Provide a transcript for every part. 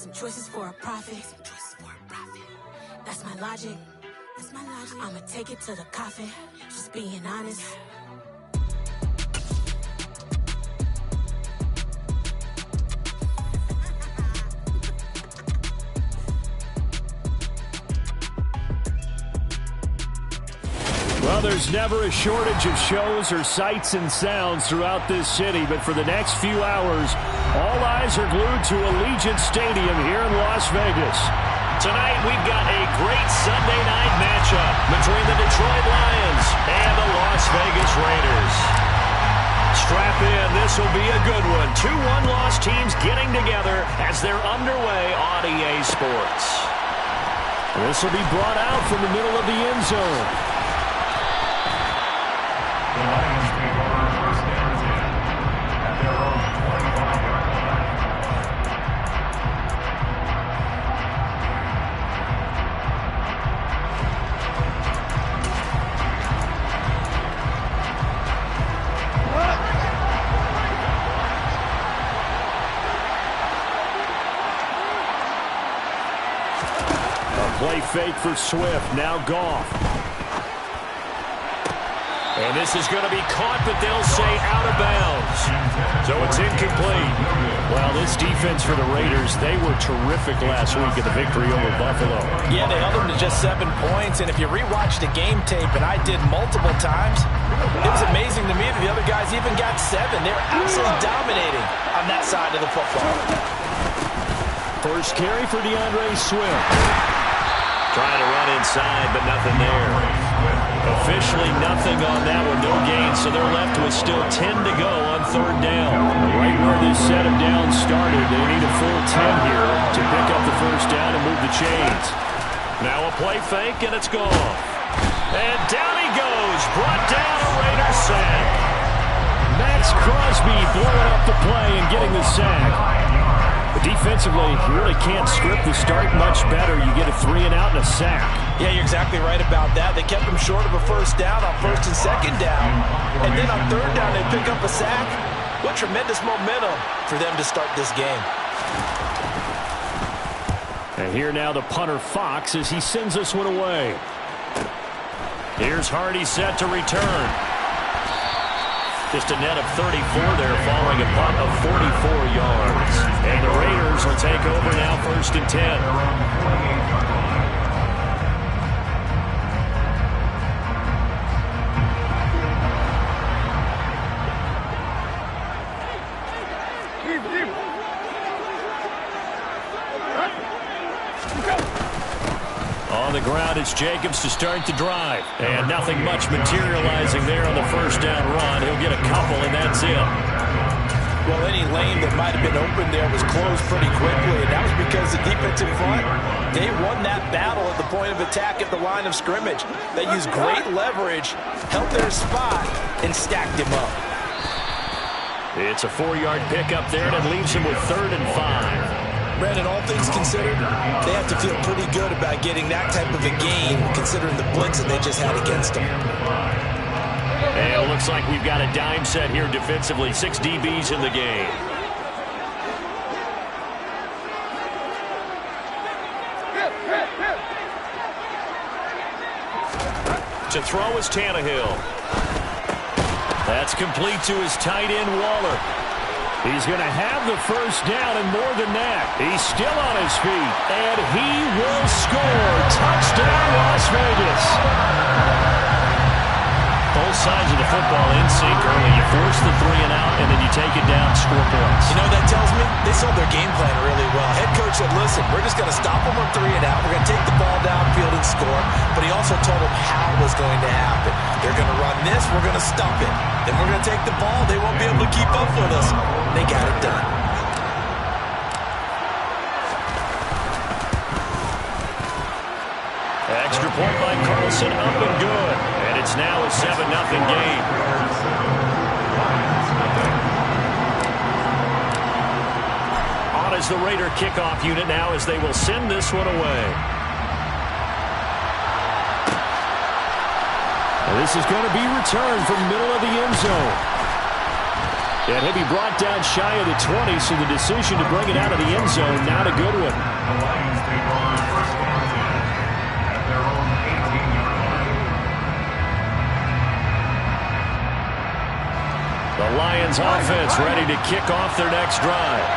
some choices for a profit. That's my logic. I'ma take it to the coffin. Just being honest. Well, there's never a shortage of shows or sights and sounds throughout this city, but for the next few hours, all eyes are glued to Allegiant Stadium here in Las Vegas. Tonight, we've got a great Sunday night matchup between the Detroit Lions and the Las Vegas Raiders. Strap in, this will be a good one. Two one-loss teams getting together as they're underway on EA Sports. This will be brought out from the middle of the end zone. The Lions take over first down at their own 25-yard line. A play fake for Swift, now Goff. And this is going to be caught, but they'll say out of bounds. So it's incomplete. Well, this defense for the Raiders, they were terrific last week in the victory over Buffalo. Yeah, they held them to just 7 points. And if you rewatch the game tape, and I did multiple times, it was amazing to me that the other guys even got 7. They were absolutely dominating on that side of the football. First carry for DeAndre Swift. Trying to run inside, but nothing there. Officially nothing on that one, no gain, so they're left with still 10 to go on third down. Right where this set of downs started, they need a full 10 here to pick up the first down and move the chains. Now a play fake, and it's gone. And down he goes, brought down a Raiders sack. Max Crosby blowing up the play and getting the sack. But defensively, you really can't script the start much better. You get a 3 and out and a sack. Yeah, you're exactly right about that. They kept them short of a first down on first and second down. And then on third down, they pick up a sack. What tremendous momentum for them to start this game. And here now the punter Fox as he sends this one away. Here's Hardy set to return. Just a net of 34 there following a punt of 44 yards. And the Raiders will take over now first and 10. On the ground, it's Jacobs to start the drive. And nothing much materializing there on the first down run. He'll get a couple, and that's it. Well, any lane that might have been open there was closed pretty quickly, and that was because the defensive front, they won that battle at the point of attack at the line of scrimmage. They used great leverage, held their spot, and stacked him up. It's a 4-yard pickup there, and it leaves him with 3rd and 5. Brandon, all things considered, they have to feel pretty good about getting that type of a gain, considering the blitz that they just had against them. And it looks like we've got a dime set here defensively. 6 DBs in the game. To throw is Tannehill. That's complete to his tight end, Waller. He's going to have the first down, and more than that, he's still on his feet, and he will score. Touchdown, Las Vegas. Both sides of the football in sync early. You force the 3 and out, and then you take it down, score points. You know what that tells me? They sold their game plan really well. Head coach said, listen, we're just going to stop them on 3 and out. We're going to take the ball downfield and score. But he also told them how it was going to happen. They're going to run this. We're going to stop it. Then we're going to take the ball. They won't be able to keep up with us. They got it done. Extra point by Carlson, up and good. And it's now a 7-0 game. On is the Raider kickoff unit now as they will send this one away. And this is going to be returned from the middle of the end zone. And he'll be brought down shy of the 20, so the decision to bring it out of the end zone, not a good one. The Lions take over first and 10 at their own 18-yard line. The Lions offense ready to kick off their next drive.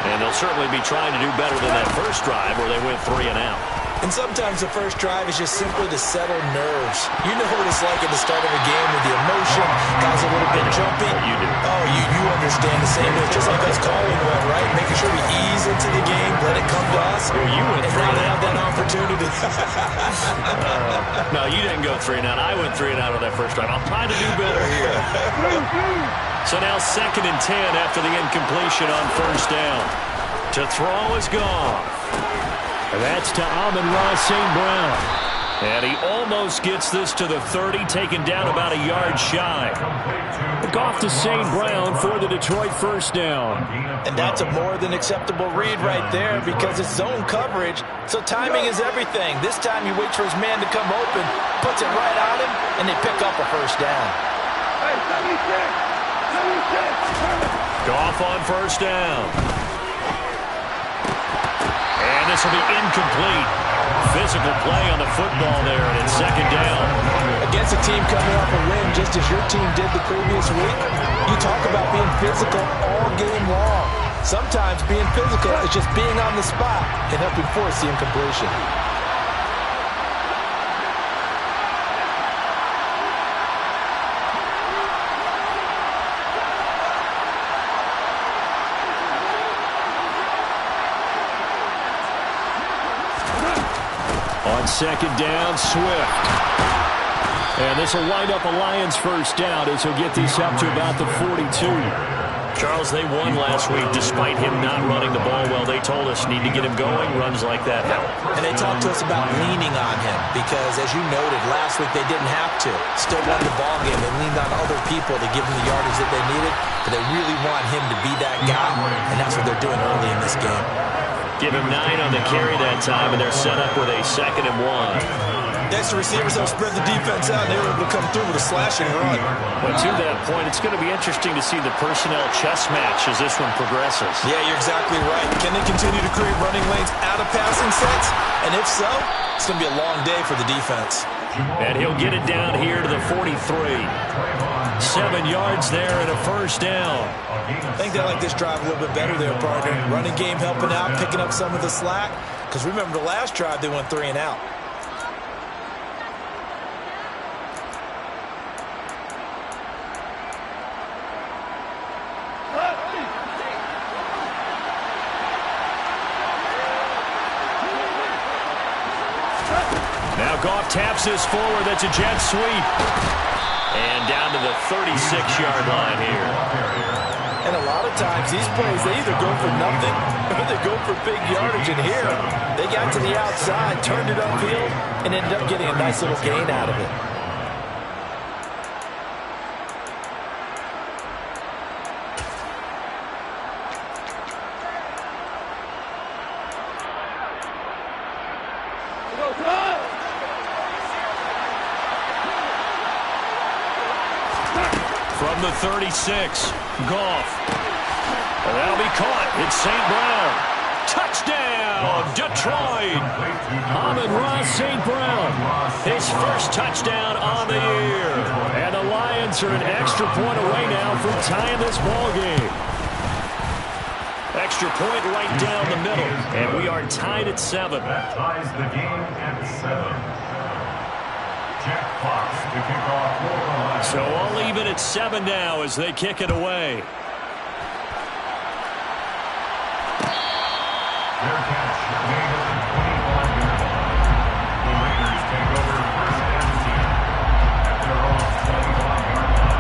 And they'll certainly be trying to do better than that first drive where they went 3 and out. And sometimes the first drive is just simply to settle nerves. You know what it's like at the start of a game with the emotion. Guys a little bit jumpy. You do. Oh, you understand the same way. Just like us calling one, right? Making sure we ease into the game, let it come to us. Well, you went and 3 now and they out. have that opportunity. No, you didn't go 3 and out. I went 3 and out on that first drive. I'm trying to do better here. So now 2nd and 10 after the incompletion on first down. To throw is Goff. And that's to Amon-Ra St. Brown. And he almost gets this to the 30, taken down about a yard shy. Goff to St. Brown for the Detroit first down. And that's a more than acceptable read right there because it's zone coverage, so timing is everything. This time he waits for his man to come open, puts it right on him, and they pick up a first down. Goff on first down. And this will be incomplete. Physical play on the football there, and it's 2nd down. Against a team coming off a win, just as your team did the previous week, you talk about being physical all game long. Sometimes being physical is just being on the spot and helping force the incompletion. On 2nd down, Swift. And this will wind up a Lions first down as he'll get this up to about the 42. Charles, they won last week despite him not running the ball well. They told us need to get him going. Runs like that help. And they talked to us about leaning on him because, as you noted, last week they didn't have to. Still won the ball game. They leaned on other people to give them the yardage that they needed, but they really want him to be that guy, and that's what they're doing early in this game. Give him 9 on the carry that time, and they're set up with a 2nd and 1. Next, the receivers have spread the defense out, and they were able to come through with a slashing run. But to that point, it's going to be interesting to see the personnel chess match as this one progresses. Yeah, you're exactly right. Can they continue to create running lanes out of passing sets? And if so, it's going to be a long day for the defense. And he'll get it down here to the 43. 7 yards there and a first down. I think they like this drive a little bit better there, partner. Running game helping out, picking up some of the slack. Because remember, the last drive, they went 3 and out. Now Goff taps this forward. That's a jet sweep. And down to the 36-yard line here. And a lot of times, these plays, they either go for nothing or they go for big yardage. And here, they got to the outside, turned it upfield, and ended up getting a nice little gain out of it. From the 36, Goff. And that'll be caught. It's St. Brown. Touchdown, Detroit. Amon-Ra St. Brown. His first touchdown on the year. And the Lions are an extra point away now from tying this ball game. Extra point right down the middle. And we are tied at 7. That ties the game at 7. Jack Fox to kick off for the Lions. So all even at 7 now as they kick it away. Their catch made at the 25-yard line. The Raiders take over first and 10 at their own 25-yard line.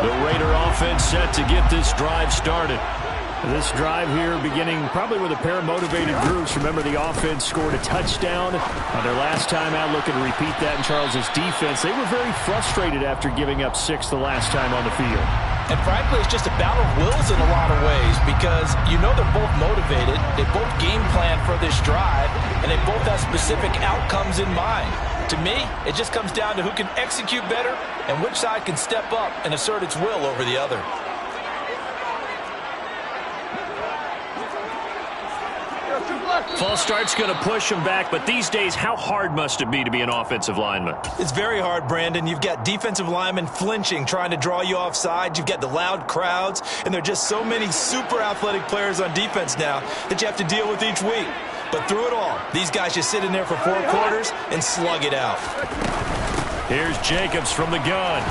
The Raider offense set to get this drive started. This drive here beginning probably with a pair of motivated groups. Remember, the offense scored a touchdown on their last time out. Looking to repeat that in Charles's defense. They were very frustrated after giving up 6 the last time on the field. And frankly, it's just a battle of wills in a lot of ways because you know they're both motivated, they both game plan for this drive, and they both have specific outcomes in mind. To me, it just comes down to who can execute better and which side can step up and assert its will over the other. False start's going to push him back, but these days, how hard must it be to be an offensive lineman? It's very hard, Brandon. You've got defensive linemen flinching, trying to draw you offside. You've got the loud crowds, and there are just so many super athletic players on defense now that you have to deal with each week. But through it all, these guys just sit in there for 4 quarters and slug it out. Here's Jacobs from the gun.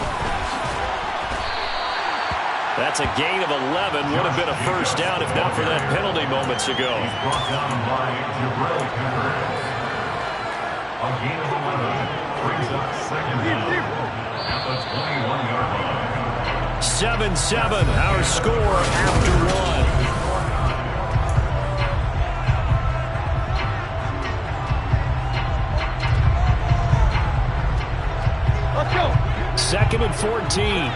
That's a gain of 11. Would have been a first down if not for that penalty moments ago. He's brought down by Jabril Peppers. A gain of 11 brings up second down at the 21-yard line. 7-7, our score after 1. Second and 14.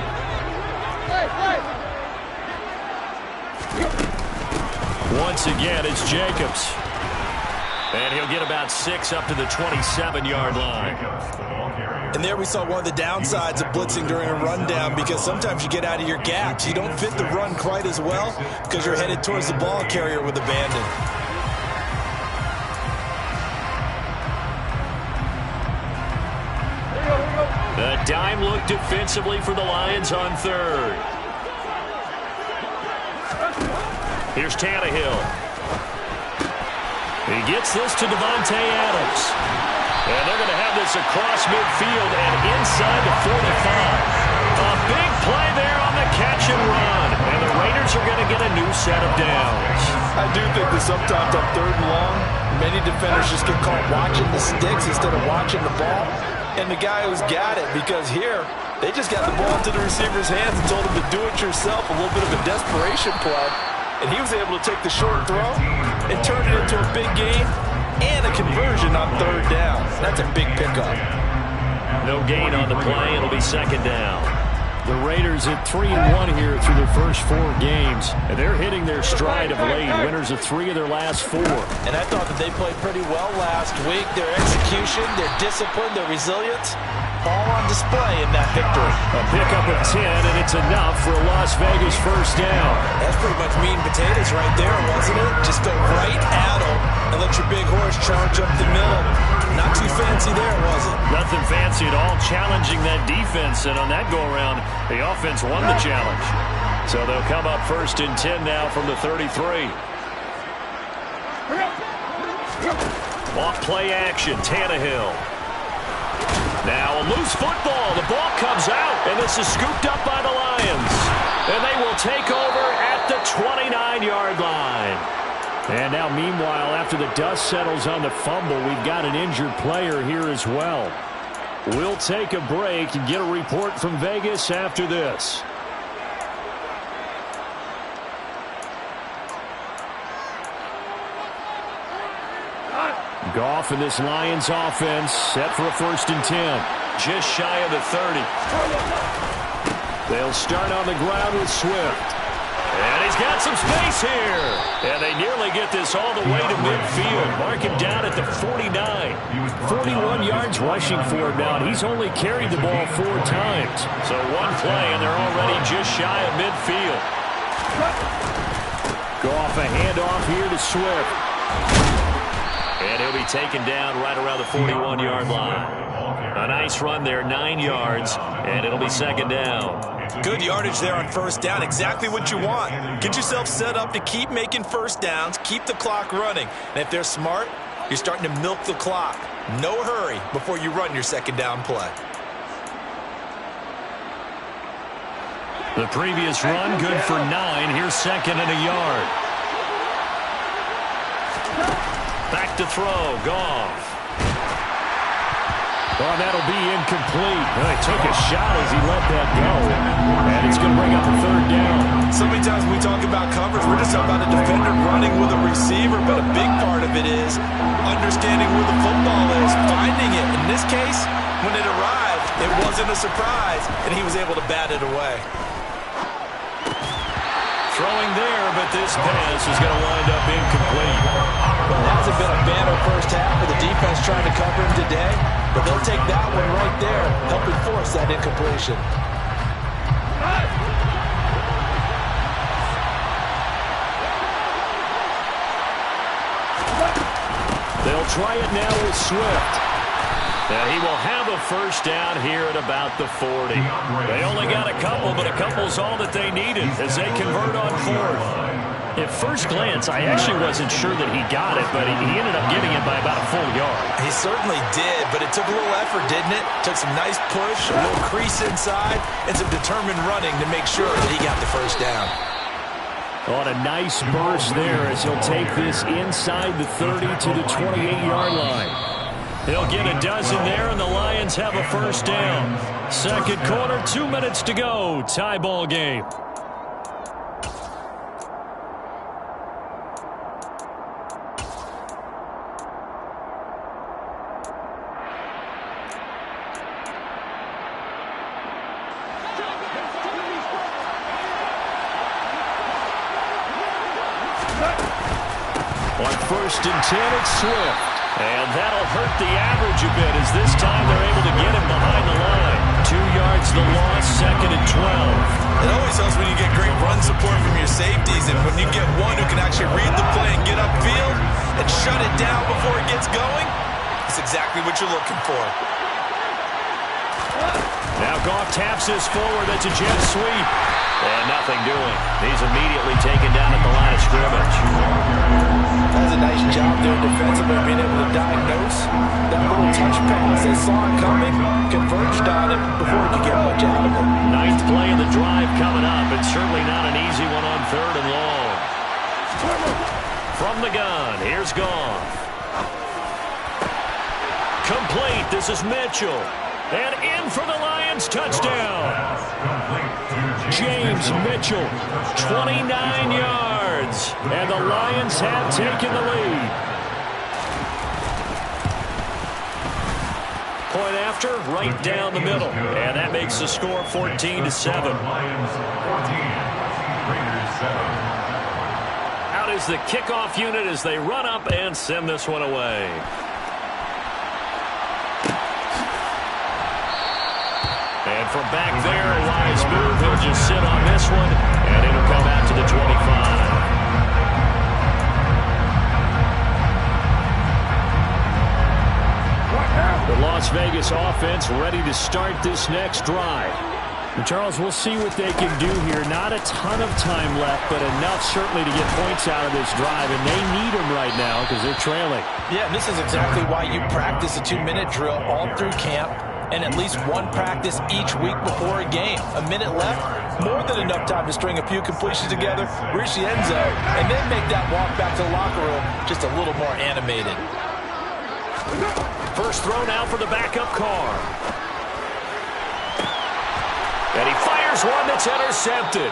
Once again, it's Jacobs. And he'll get about 6 up to the 27-yard line. And there we saw one of the downsides of blitzing during a rundown because sometimes you get out of your gaps. You don't fit the run quite as well because you're headed towards the ball carrier with abandon. The dime look defensively for the Lions on third. Here's Tannehill. He gets this to Davante Adams. And they're going to have this across midfield and inside the 45. A big play there on the catch and run. And the Raiders are going to get a new set of downs. I do think that sometimes on 3rd and long, many defenders just get caught watching the sticks instead of watching the ball. And the guy who's got it, because here, they just got the ball into the receiver's hands and told him to do it yourself, a little bit of a desperation play. And he was able to take the short throw and turn it into a big gain and a conversion on 3rd down. That's a big pickup. No gain on the play. It'll be 2nd down. The Raiders at 3-1 here through their first 4 games. And they're hitting their stride of late. Winners of 3 of their last 4. And I thought that they played pretty well last week. Their execution, their discipline, their resilience, all on display in that victory. A pickup of 10, and it's enough for a Las Vegas first down. That's pretty much meat and potatoes right there, wasn't it? Just go right at them and let your big horse charge up the middle. Not too fancy there, was it? Nothing fancy at all, challenging that defense. And on that go-around, the offense won the challenge. So they'll come up 1st and 10 now from the 33. Off play action, Tannehill. Now a loose football. The ball comes out, and this is scooped up by the Lions. And they will take over at the 29-yard line. And now, meanwhile, after the dust settles on the fumble, we've got an injured player here as well. We'll take a break and get a report from Vegas after this. Goff and this Lions offense set for a 1st and 10. Just shy of the 30. They'll start on the ground with Swift. And he's got some space here. And they nearly get this all the way to midfield. Mark him down at the 49. 41 yards rushing for him now, and he's only carried the ball 4 times. So one play, and they're already just shy of midfield. Goff a handoff here to Swift. And he'll be taken down right around the 41-yard line. A nice run there, 9 yards, and it'll be 2nd down. Good yardage there on 1st down, exactly what you want. Get yourself set up to keep making 1st downs, keep the clock running. And if they're smart, you're starting to milk the clock. No hurry before you run your 2nd down play. The previous run, good for 9. Here's 2nd and a yard. Back to throw, Goff. Oh, that'll be incomplete. Well, he took a shot as he let that go. And it's going to bring up a 3rd down. So many times when we talk about coverage, we're just talking about a defender running with a receiver, but a big part of it is understanding where the football is, finding it. In this case, when it arrived, it wasn't a surprise, and he was able to bat it away. throwing there, but this pass is going to wind up incomplete. Well, it hasn't been a banner first half with the defense trying to cover him today, but they'll take that one right there, helping force that incompletion. They'll try it now with Swift. And he will have a first down here at about the 40. They only got a couple, but a couple's all that they needed as they convert on fourth. At first glance, I actually wasn't sure that he got it, but he ended up getting it by about a full yard. He certainly did, but it took a little effort, didn't it? Took some nice push, a little crease inside, and some determined running to make sure that he got the first down. On a nice burst there as he'll take this inside the 30 to the 28-yard line. He'll get a dozen there, and the Lions have a first down. Second quarter, 2 minutes to go. Tie ball game. On 1st and 10, it's Swift. And that'll hurt the average a bit as this time they're able to get him behind the line. 2 yards the loss, 2nd and 12. It always helps when you get great run support from your safeties, and when you get one who can actually read the play and get upfield and shut it down before it gets going, it's exactly what you're looking for. Now Goff taps this forward. That's a jet sweep. And nothing doing. He's immediately taken down at the line of scrimmage. Does a nice job there defensively, being able to diagnose that little touch pass. They saw it coming, converged on it before he could get much out of it. 9th play of the drive coming up. It's certainly not an easy one on 3rd and long. From the gun, here's Goff. Complete. This is Mitchell. And in for the Lions, touchdown. James Mitchell, 29 yards. And the Lions have taken the lead. Point after, right down the middle. And that makes the score 14-7. Lions 14, Raiders 7. Out is the kickoff unit as they run up and send this one away. And from back there, a wise move. He'll just sit on this one, and it'll come out to the 25. The Las Vegas offense ready to start this next drive. And Charles, we'll see what they can do here. Not a ton of time left, but enough certainly to get points out of this drive, and they need them right now because they're trailing. Yeah, and this is exactly why you practice a 2-minute drill all through camp, and at least one practice each week before a game. A minute left, more than enough time to string a few completions together, reach the end zone, and then make that walk back to the locker room just a little more animated. First throw now for the backup car. And he fires one that's intercepted.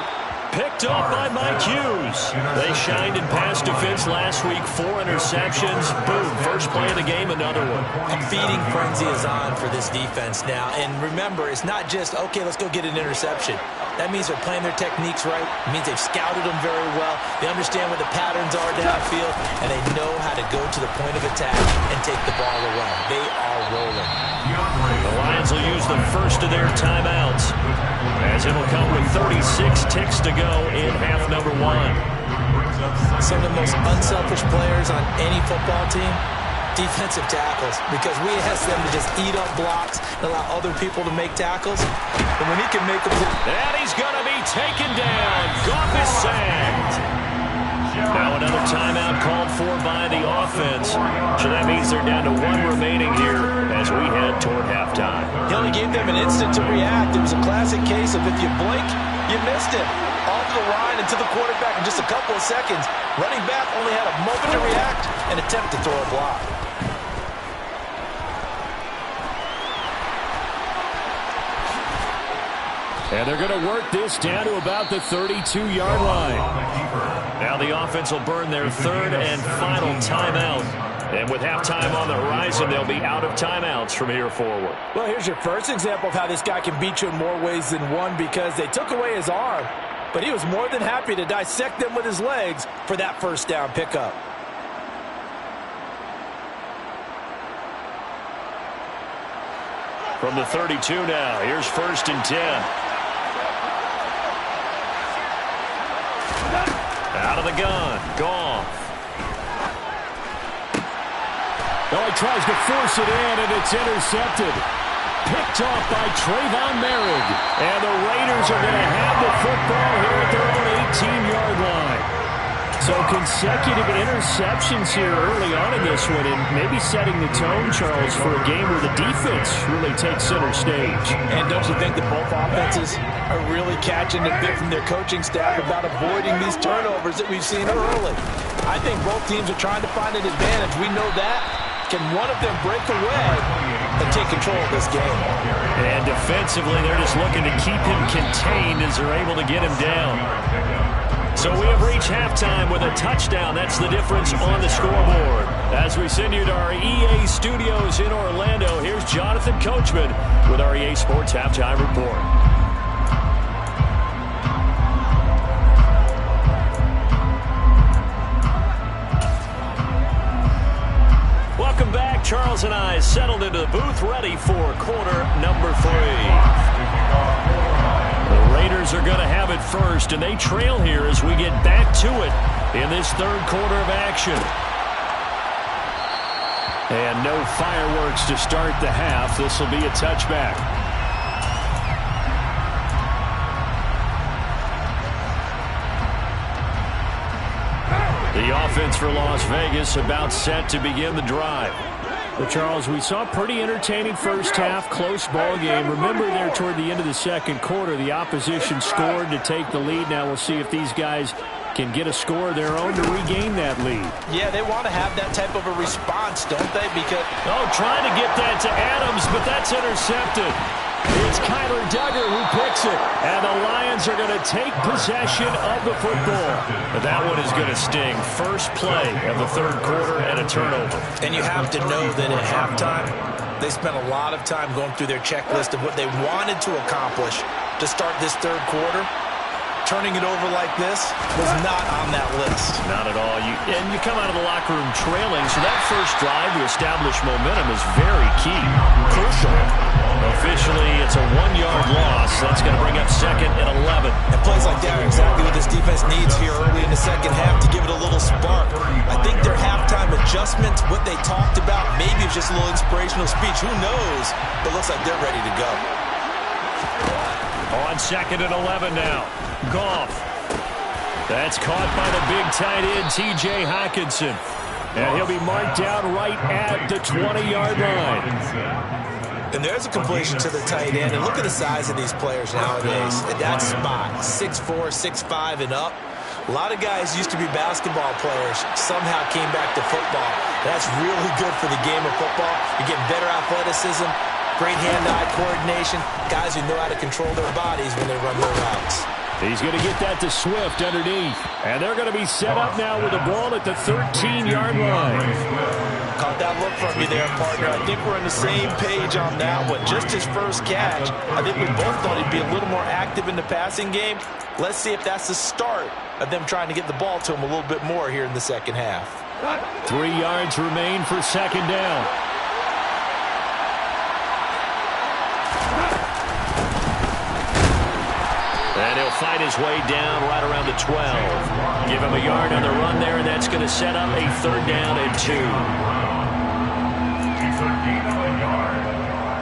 Picked off by Mike Hughes. They shined in pass defense last week. 4 interceptions. Boom. First play of the game, another one. A feeding frenzy is on for this defense now. And remember, it's not just, okay, let's go get an interception. That means they're playing their techniques right. It means they've scouted them very well. They understand what the patterns are downfield, and they know how to go to the point of attack and take the ball away. They are rolling. The Lions will use the first of their timeouts, as it'll come with 36 ticks to go in half number 1. Some of the most unselfish players on any football team, defensive tackles, because we ask them to just eat up blocks and allow other people to make tackles. And when he can make a play, and he's going to be taken down. Goff is sacked. Now another timeout called for by the offense. So that means they're down to 1 remaining here as we head toward halftime. He only gave them an instant to react. It was a classic case of if you blink, you missed him. Off the line and to the quarterback in just a couple of seconds. Running back only had a moment to react and attempt to throw a block. And they're going to work this down to about the 32-yard line. Now the offense will burn their 3rd and final timeout. And with halftime on the horizon, they'll be out of timeouts from here forward. Well, here's your first example of how this guy can beat you in more ways than one, because they took away his arm. but he was more than happy to dissect them with his legs for that first down pickup. From the 32 now, here's 1st and 10. Out of the gun, Goff. Oh, he tries to force it in, and it's intercepted. Picked off by Trayvon Merrick. And the Raiders are going to have the football here at their own 18-yard line. So consecutive interceptions here early on in this one, and maybe setting the tone, Charles, for a game where the defense really takes center stage. And don't you think that both offenses are really catching a bit from their coaching staff about avoiding these turnovers that we've seen early? I think both teams are trying to find an advantage. We know that. Can one of them break away and take control of this game? And defensively, they're just looking to keep him contained as they're able to get him down. So we have reached halftime with a touchdown. That's the difference on the scoreboard. As we send you to our EA studios in Orlando, here's Jonathan Coachman with our EA Sports Halftime Report. Welcome back. Charles and I settled into the booth ready for quarter number 3. The Raiders are going to have it first, and they trail here as we get back to it in this third quarter of action. And no fireworks to start the half. This will be a touchback. The offense for Las Vegas about set to begin the drive. But Charles, we saw a pretty entertaining first half, close ball game. Remember there toward the end of the second quarter, the opposition scored to take the lead. Now we'll see if these guys can get a score of their own to regain that lead. Yeah, they want to have that type of a response, don't they? Because trying to get that to Adams, but that's intercepted. It's Kyler Duggar who picks it, and the Lions are going to take possession of the football. But that one is going to sting. First play of the third quarter and a turnover. And you have to know that at halftime, they spent a lot of time going through their checklist of what they wanted to accomplish to start this third quarter. Turning it over like this was not on that list. Not at all. And you come out of the locker room trailing, so that first drive to establish momentum is very key. Crucial. Officially, it's a 1-yard loss. That's going to bring up 2nd and 11. And plays like that are exactly what this defense needs here early in the second half to give it a little spark. I think their halftime adjustments, what they talked about, maybe it's just a little inspirational speech. Who knows? But it looks like they're ready to go. On 2nd and 11 now. Goff. That's caught by the big tight end, T.J. Hockenson. And he'll be marked down right at the 20-yard line. And there's a completion to the tight end. And look at the size of these players nowadays. At that spot, 6'4", 6'5", and up. A lot of guys used to be basketball players, somehow came back to football. That's really good for the game of football. You're getting better athleticism, great hand-eye coordination, guys who know how to control their bodies when they run their routes. He's going to get that to Swift underneath. And they're going to be set up now with the ball at the 13-yard line. Caught that look from you there, partner. I think we're on the same page on that one. Just his first catch. I think we both thought he'd be a little more active in the passing game. Let's see if that's the start of them trying to get the ball to him a little bit more here in the second half. 3 yards remain for second down. And he'll fight his way down right around the 12. Give him a yard on the run there, and that's going to set up a 3rd down and 2. It's a gain of a yard,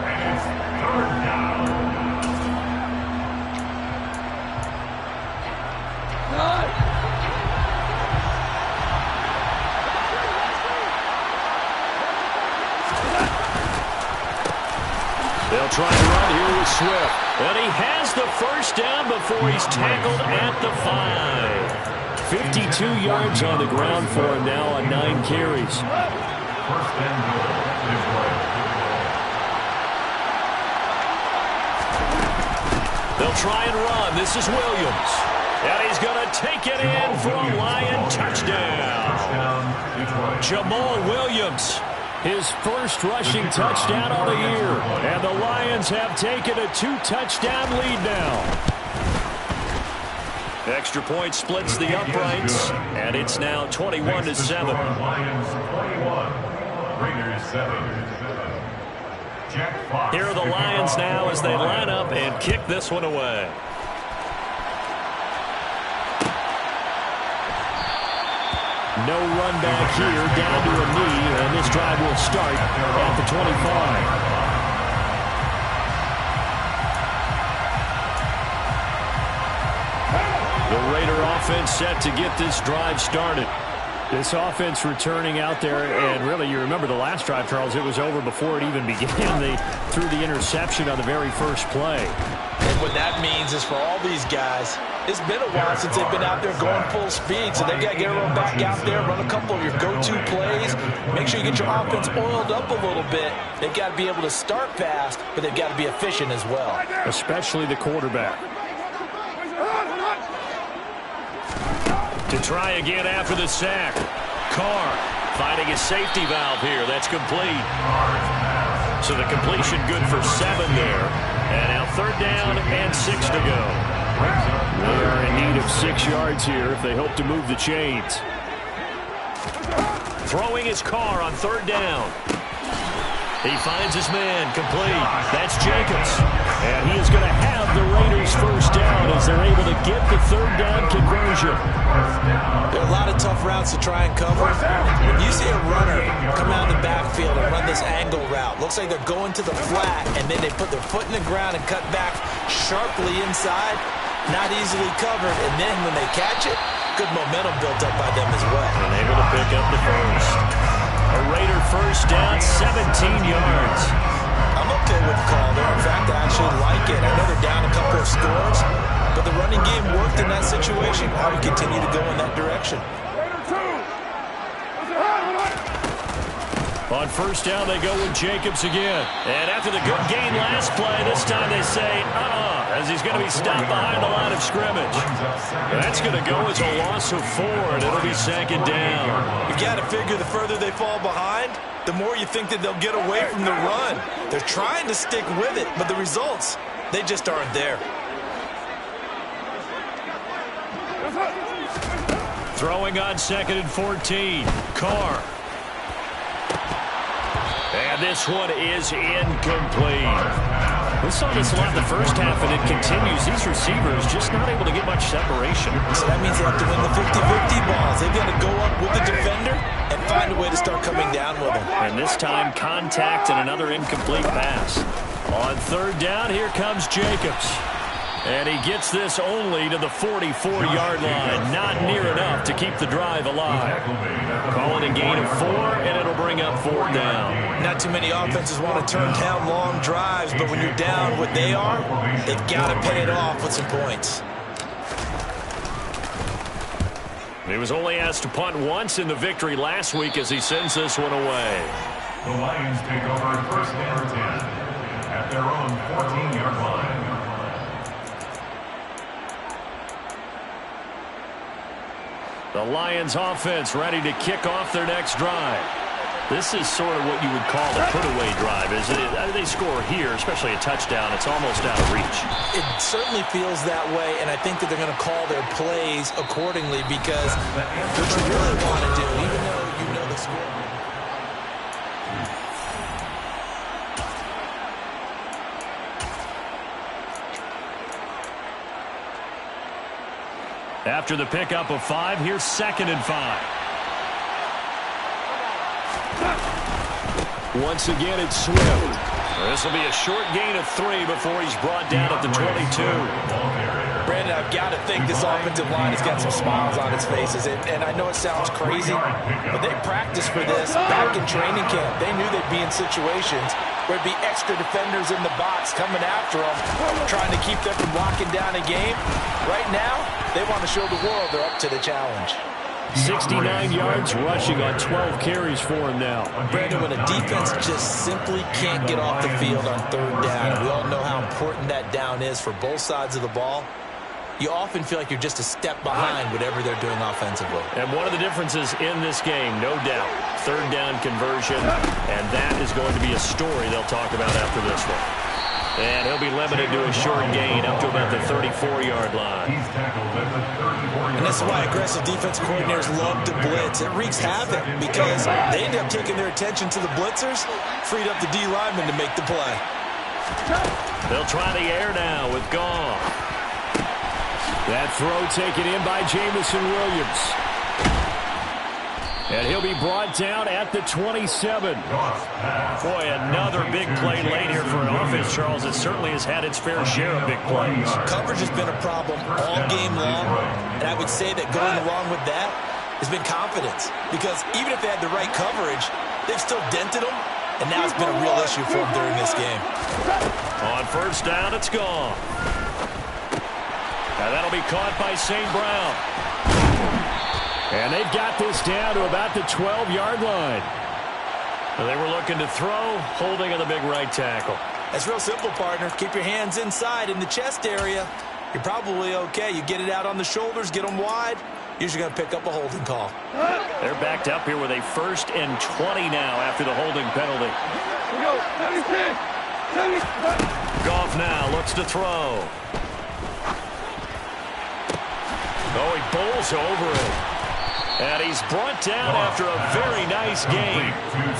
and it's 3rd down. They'll try to run here with Swift. And he has the first down before he's tackled at the 5. 52 yards on the ground for him now on 9 carries. First and goal is right. They'll try and run. This is Williams. And he's going to take it in for a Lion touchdown. Jamal Williams. His first rushing touchdown of the year. And the Lions have taken a 2-touchdown lead now. Extra point splits the uprights, and it's now 21-7. Lions 21, Raiders 7. Jack Fox. Here are the Lions now as they line up and kick this one away. No run back here, down to a knee, and this drive will start at the 25. The Raider offense set to get this drive started. This offense returning out there, and really, you remember the last drive, Charles, it was over before it even began. They threw the interception on the very first play. And what that means is for all these guys, it's been a while since they've been out there going full speed, so they've got to get everyone back out there, run a couple of your go-to plays, make sure you get your offense oiled up a little bit. They've got to be able to start fast, but they've got to be efficient as well. Especially the quarterback. To try again after the sack. Carr finding a safety valve here. That's complete. So the completion good for 7 there. And now 3rd down and 6 to go. They are in need of 6 yards here if they hope to move the chains. Throwing his Carr on 3rd down. He finds his man, complete. That's Jacobs. And he is going to have the Raiders' 1st down as they're able to get the 3rd down conversion. There are a lot of tough routes to try and cover. When you see a runner come out of the backfield and run this angle route, looks like they're going to the flat, and then they put their foot in the ground and cut back sharply inside, not easily covered, and then when they catch it, good momentum built up by them as well. And able to pick up the 1st. A Raider 1st down, 17 yards. I'm okay with the call there. In fact, I actually like it. I know they're down a couple of scores, but the running game worked in that situation. I would continue to go in that direction. On 1st down, they go with Jacobs again. And after the good gain last play, this time they say, as he's going to be stopped behind the line of scrimmage. That's going to go as a loss of 4, and it'll be 2nd down. You got to figure the further they fall behind, the more you think that they'll get away from the run. They're trying to stick with it, but the results, they just aren't there. Throwing on 2nd and 14. Carr. And this one is incomplete. We saw this a lot in the first half, and it continues. These receivers just not able to get much separation. So that means they have to win the 50-50 balls. They've got to go up with the defender and find a way to start coming down with them. And this time, contact and another incomplete pass. On 3rd down, here comes Jacobs. And he gets this only to the 44-yard line. Not near enough to keep the drive alive. Call it a gain of 4, and it'll bring up 4th down. Not too many offenses want to turn down long drives, but when you're down what they are, they've got to pay it off with some points. He was only asked to punt once in the victory last week as he sends this one away. The Lions take over 1st and 10 at their own 14-yard line. The Lions offense ready to kick off their next drive. This is sort of what you would call a put-away drive, isn't it? They score here, especially a touchdown. It's almost out of reach. It certainly feels that way, and I think that they're going to call their plays accordingly because what you really want to do, even though you know the score. After the pickup of 5, here's 2nd and 5. Once again, it's Swift. This will be a short gain of 3 before he's brought down at the 22. Brandon, I've got to think this offensive line has got some smiles on its faces. And I know it sounds crazy, but they practiced for this back in training camp. They knew they'd be in situations where it'd be extra defenders in the box coming after them, trying to keep them from locking down a game. Right now, they want to show the world they're up to the challenge. 69 yards rushing on 12 carries for him now. Brandon, when a defense just simply can't get off the field on 3rd down, we all know how important that down is for both sides of the ball, you often feel like you're just a step behind whatever they're doing offensively. And one of the differences in this game, no doubt, 3rd down conversion, and that is going to be a story they'll talk about after this one. And he'll be limited to a short gain up to about the 34-yard line. And that's why aggressive defense coordinators love to blitz. It wreaks havoc because they end up taking their attention to the blitzers, freed up the D lineman to make the play. They'll try the air now with Goff. That throw taken in by Jameson Williams. And he'll be brought down at the 27. Boy, another big play late here for an offense, Charles. It certainly has had its fair share of big plays. Coverage has been a problem all game long, and I would say that going along with that has been confidence. Because even if they had the right coverage, they've still dented them, and now it's been a real issue for them during this game. On first down, it's gone. And that'll be caught by St. Brown. And they've got this down to about the 12-yard line. And they were looking to throw, holding on the big right tackle. That's real simple, partner. Keep your hands inside in the chest area. You're probably okay. You get it out on the shoulders, get them wide. Usually going to pick up a holding call. They're backed up here with a 1st and 20 now after the holding penalty. Goff now looks to throw. Oh, he bowls over it. And he's brought down after a very nice game.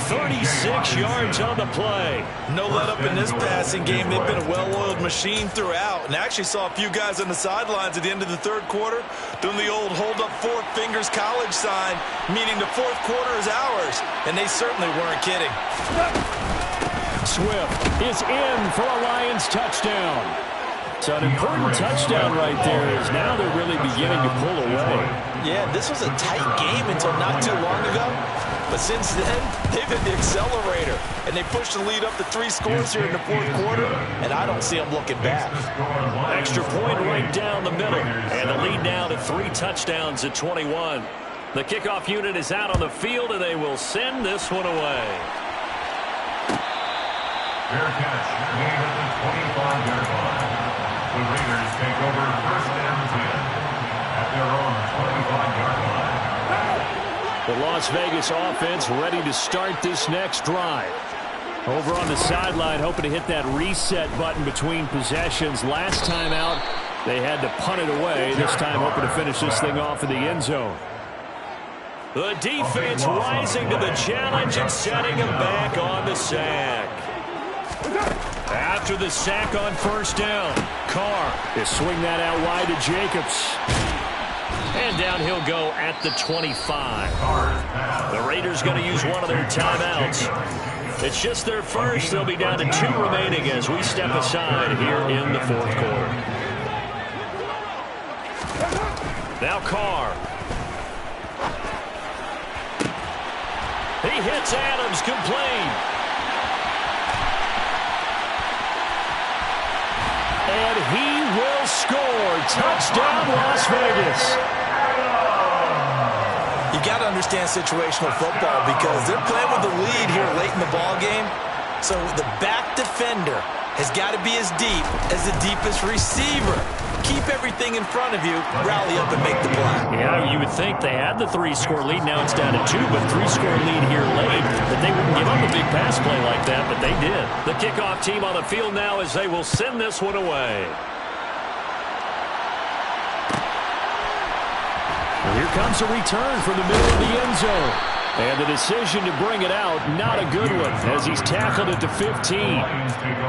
36 yards on the play. No let up in this passing game. They've been a well-oiled machine throughout. And I actually saw a few guys on the sidelines at the end of the third quarter doing the old hold up 4 fingers college sign, meaning the fourth quarter is ours. And they certainly weren't kidding. Swift is in for a Lions touchdown. So an important touchdown right there is now they're really beginning to pull away. Yeah, this was a tight game until not too long ago. But since then, they've hit the accelerator. And they pushed the lead up to 3 scores here in the fourth quarter. And I don't see them looking back. Extra point right down the middle. And the lead now to 3 touchdowns at 21. The kickoff unit is out on the field, and they will send this one away. Fair catch made at the 25-yard line. The Raiders take over 1st and 10 at their own 25-yard line. The Las Vegas offense ready to start this next drive. Over on the sideline, hoping to hit that reset button between possessions. Last time out, they had to punt it away. This time, hoping to finish this thing off in the end zone. The defense rising to the challenge and setting him back on the sack. After the sack on first down, Carr They swing that out wide to Jacobs. And down he'll go at the 25. The Raiders going to use one of their timeouts. It's just their first. They'll be down to 2 remaining as we step aside here in the fourth quarter. Now Carr. He hits Adams, complete. And he will score. Touchdown, Las Vegas. You got to understand situational football because they're playing with the lead here late in the ball game. So the back defender has got to be as deep as the deepest receiver. Keep everything in front of you, rally up and make the play. Yeah, you would think they had the 3-score lead. Now it's down to 2, but 3-score lead here late. That they wouldn't give up a big pass play like that, but they did. The kickoff team on the field now as they will send this one away. Well, here comes a return from the middle of the end zone. And the decision to bring it out, not a good one, as he's tackled it to 15.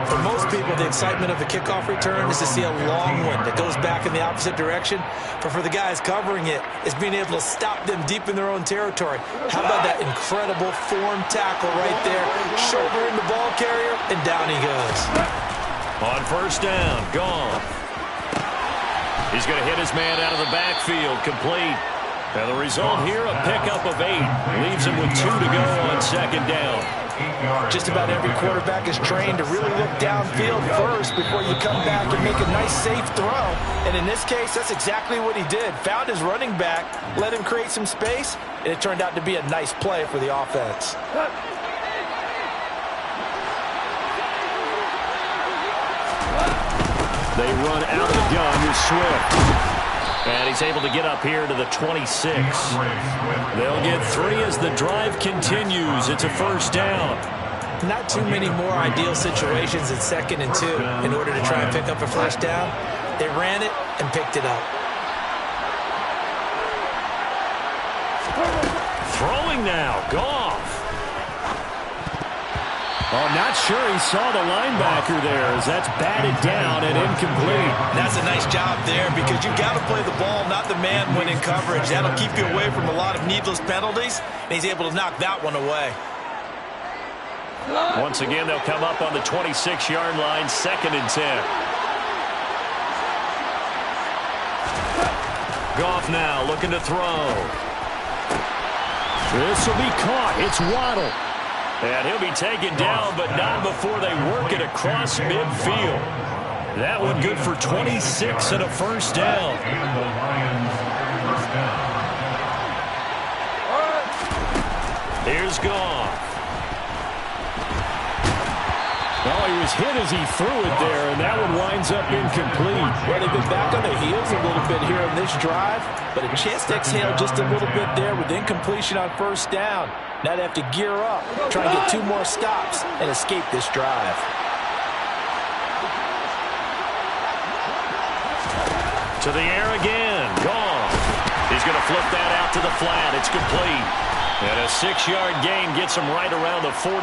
For most people, the excitement of the kickoff return is to see a long one that goes back in the opposite direction. But for the guys covering it, it's being able to stop them deep in their own territory. How about that incredible form tackle right there? Shoulder in the ball carrier, and down he goes. On first down, Goff. He's going to hit his man out of the backfield, complete. And the result here, a pickup of 8. Leaves him with 2 to go on second down. Just about every quarterback is trained to really look downfield first before you come back and make a nice, safe throw. And in this case, that's exactly what he did. Found his running back, let him create some space, and it turned out to be a nice play for the offense. They run out the gun with Swift. And he's able to get up here to the 26. They'll get 3 as the drive continues. It's a first down. Not too many more ideal situations in 2nd and 2 in order to try and pick up a first down. They ran it and picked it up. Throwing now, Goff. Oh, not sure he saw the linebacker there as that's batted down and incomplete. And that's a nice job there because you've got to play the ball, not the man when in coverage. That'll keep you away from a lot of needless penalties, and he's able to knock that one away. Once again, they'll come up on the 26-yard line, 2nd and 10. Goff now looking to throw. This will be caught. It's Waddle. And he'll be taken down, but not before they work it across midfield. That one good for 26 and a first down. And the Lions first down. Here's Goff. Well, he was hit as he threw it there, and that one winds up incomplete. Well, they've been back on their heels a little bit here in this drive, but a chance to exhale just a little bit there with incompletion on first down. Now they have to gear up, try and get 2 more stops, and escape this drive. To the air again. Goff. He's going to flip that out to the flat. It's complete. And a 6-yard gain gets him right around the 43.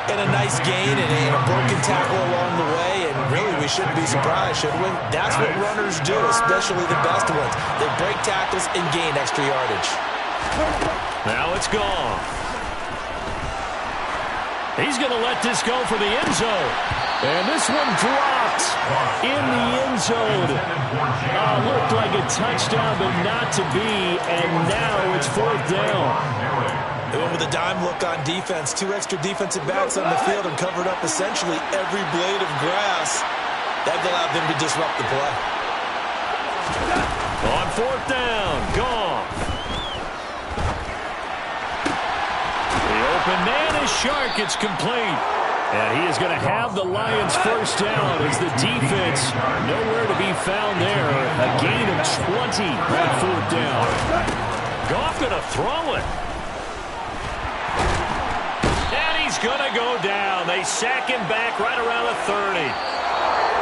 And a nice gain and a broken tackle along the way, and really we shouldn't be surprised, should we? That's what runners do, especially the best ones. They break tackles and gain extra yardage. Now it's Goff. He's going to let this go for the end zone. And this one dropped in the end zone. Looked like a touchdown, but not to be. And now it's 4th down. They went with a dime look on defense. 2 extra defensive backs on the field and covered up essentially every blade of grass. That allowed them to disrupt the play. On 4th down, Goff. The open man is Shark. It's complete. And he is going to have the Lions first down as the defense nowhere to be found there. A gain of 20 on 4th down. Goff going to throw it. And he's going to go down. They sack him back right around the 30.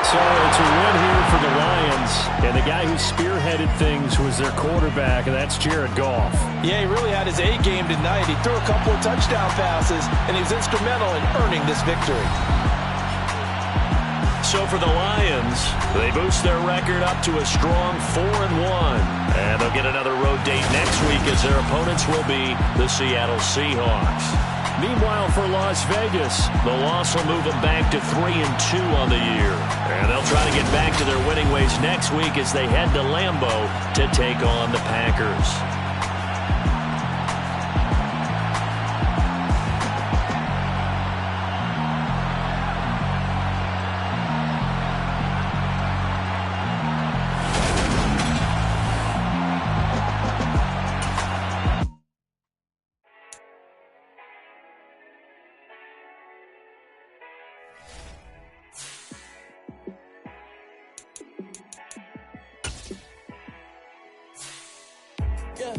So it's a win here for the Lions. And the guy who spearheaded things was their quarterback, and that's Jared Goff. Yeah, he really had his A game tonight. He threw a couple of touchdown passes, and he was instrumental in earning this victory. So for the Lions, they boost their record up to a strong 4-1. And they'll get another road date next week as their opponents will be the Seattle Seahawks. Meanwhile, for Las Vegas, the loss will move them back to 3-2 on the year. And they'll try to get back to their winning ways next week as they head to Lambeau to take on the Packers. Yeah,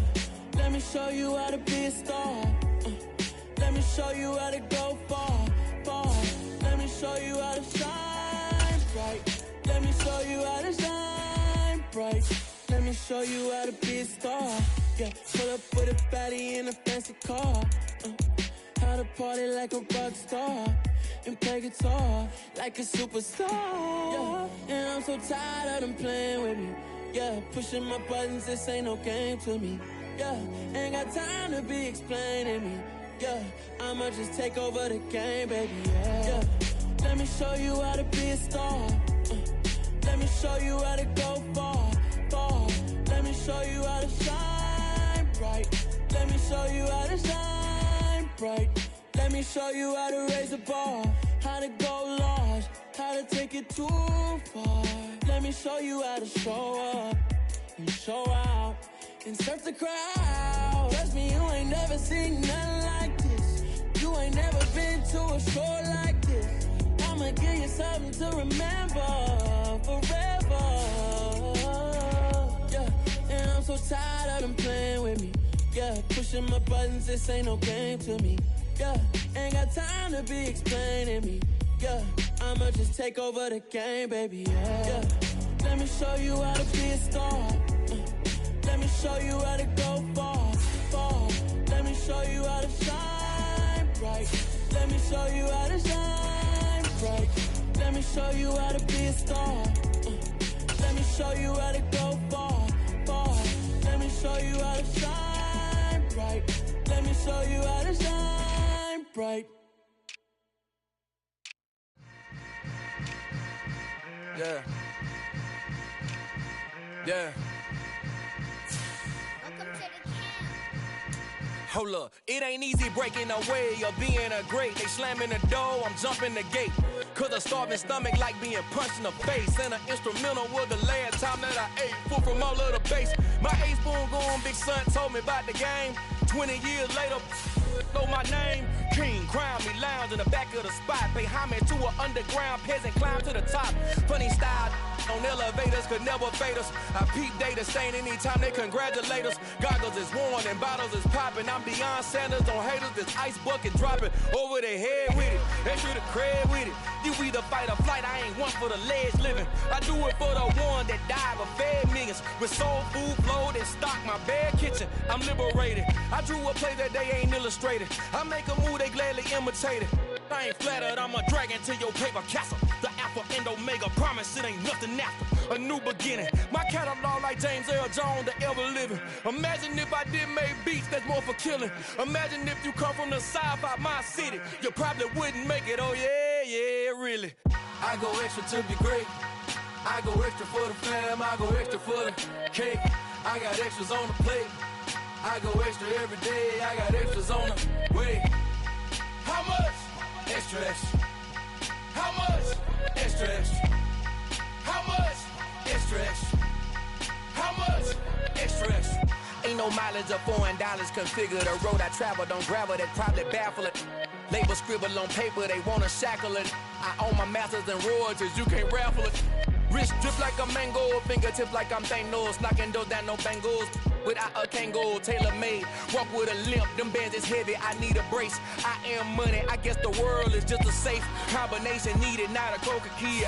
let me show you how to be a star. Let me show you how to go far, far. Let me show you how to shine bright. Let me show you how to shine bright. Let me show you how to be a star. Yeah, pull up with a baddie in a fancy car. How to party like a rock star and play guitar like a superstar. Yeah, and I'm so tired of them playing with me. Yeah, pushing my buttons, this ain't no game to me. Yeah, ain't got time to be explaining me. Yeah, I'ma just take over the game, baby. Yeah, let me show you how to be a star. Let me show you how to go far, far. Let me show you how to shine bright. Let me show you how to shine bright. Let me show you how to raise the bar, how to go large, how to take it too far. Let me show you how to show up and show out and surf the crowd. Trust me, you ain't never seen nothing like this. You ain't never been to a show like this. I'ma give you something to remember forever. Yeah, and I'm so tired of them playing with me. Yeah, pushing my buttons, this ain't no game to me. Yeah, ain't got time to be explaining me. Yeah, I'ma just take over the game, baby. Yeah. Let me show you how to be a star. Let me show you how to go far, far. Let me show you how to shine bright. Let me show you how to shine bright. Let me show you how to be a star. Let me show you how to go far, far. Let me show you how to shine bright. Let me show you how to shine bright. Yeah. Yeah. Hold up, it ain't easy breaking away or being a great. They slamming the door, I'm jumping the gate. Cause a starving stomach like being punched in the face. And an instrumental was the last time that I ate. Full from all of the bass. My A-spoon going, big son told me about the game. 20 years later, know my name. King, crown me, lounge in the back of the spot. Pay homage to an underground peasant, climb to the top. Funny style on elevators could never fade us. I peep data stain anytime they congratulate us. Goggles is worn and bottles is popping. I'm Deion Sanders on haters, this ice bucket dropping over their head with it. They should have cred with it. You either fight or flight, I ain't one for the ledge living. I do it for the one that died but fed millions. With soul food flowed and stocked my bad kitchen. I'm liberated. I drew a play that they ain't illustrated. I make a move, they gladly imitate it. I ain't flattered, I'm a dragon to your paper castle. The Alpha and Omega, promise it ain't nothing after. A new beginning. My catalog like James Earl Jones, the ever living. Imagine if I did make beats that's more for killing. Imagine if you come from the south out my city. You probably wouldn't make it, oh yeah, really. I go extra to be great. I go extra for the fam, I go extra for the cake. I got extras on the plate. I go extra every day, I got extras on the way. How much? Extra, extra. How much? Extra, extra. How much? Extra, extra. How much? Extra, extra. Ain't no mileage of $4 configure the road I travel. Don't gravel that probably baffle it. Label scribble on paper, they wanna shackle it. I own my masters and royalties, you can't raffle it. Wrist drip like a mango, fingertips like I'm Thanos. Knocking those down, no bangles. Without a Kango, tailor-made. Walk with a limp, them bands is heavy, I need a brace. I am money, I guess the world is just a safe combination needed, not a coca key.